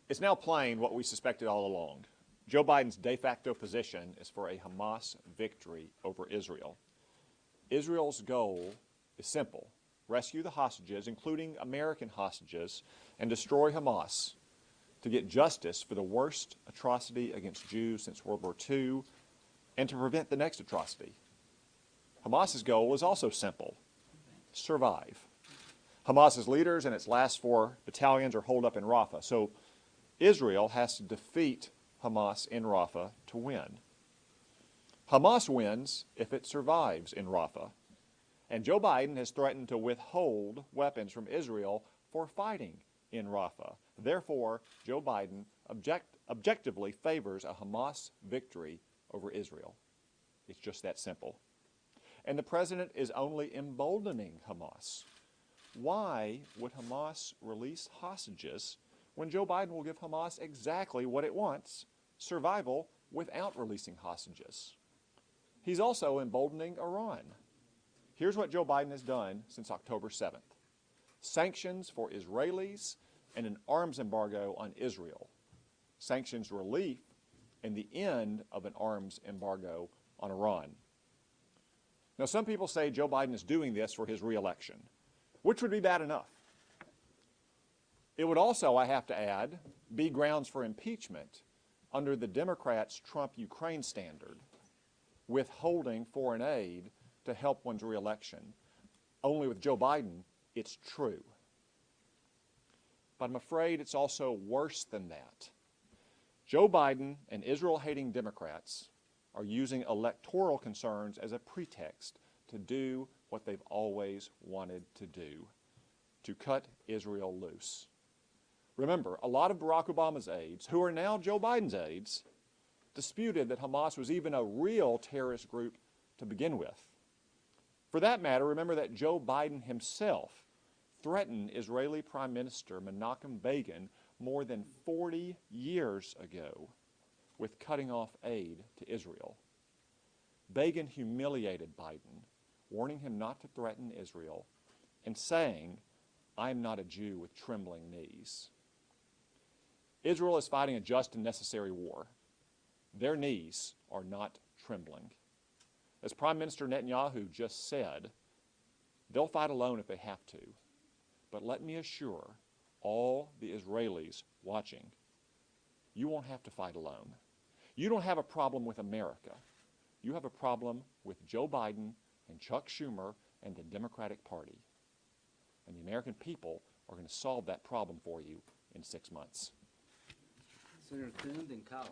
It's now plain what we suspected all along. Joe Biden's de facto position is for a Hamas victory over Israel. Israel's goal is simple: rescue the hostages, including American hostages, and destroy Hamas to get justice for the worst atrocity against Jews since World War II and to prevent the next atrocity. Hamas's goal is also simple: survive. Hamas's leaders and its last 4 battalions are holed up in Rafah, so Israel has to defeat Hamas in Rafah to win. Hamas wins if it survives in Rafah, and Joe Biden has threatened to withhold weapons from Israel for fighting in Rafah. Therefore, Joe Biden objectively favors a Hamas victory over Israel. It's just that simple. And the president is only emboldening Hamas. Why would Hamas release hostages when Joe Biden will give Hamas exactly what it wants: survival without releasing hostages? He's also emboldening Iran. Here's what Joe Biden has done since October 7th. Sanctions for Israelis and an arms embargo on Israel. Sanctions relief and the end of an arms embargo on Iran. Now, some people say Joe Biden is doing this for his re-election, which would be bad enough. It would also, I have to add, be grounds for impeachment under the Democrats' Trump-Ukraine standard, withholding foreign aid to help one's re-election. Only with Joe Biden, it's true. But I'm afraid it's also worse than that. Joe Biden and Israel-hating Democrats are using electoral concerns as a pretext to do what they've always wanted to do: to cut Israel loose. Remember, a lot of Barack Obama's aides, who are now Joe Biden's aides, disputed that Hamas was even a real terrorist group to begin with. For that matter, remember that Joe Biden himself threatened Israeli Prime Minister Menachem Begin more than 40 years ago with cutting off aid to Israel. Begin humiliated Biden, warning him not to threaten Israel and saying, "I am not a Jew with trembling knees." Israel is fighting a just and necessary war. Their knees are not trembling. As Prime Minister Netanyahu just said, they'll fight alone if they have to. But let me assure all the Israelis watching, you won't have to fight alone. You don't have a problem with America. You have a problem with Joe Biden and Chuck Schumer and the Democratic Party. And the American people are going to solve that problem for you in 6 months. Senator Thune, then Kyle.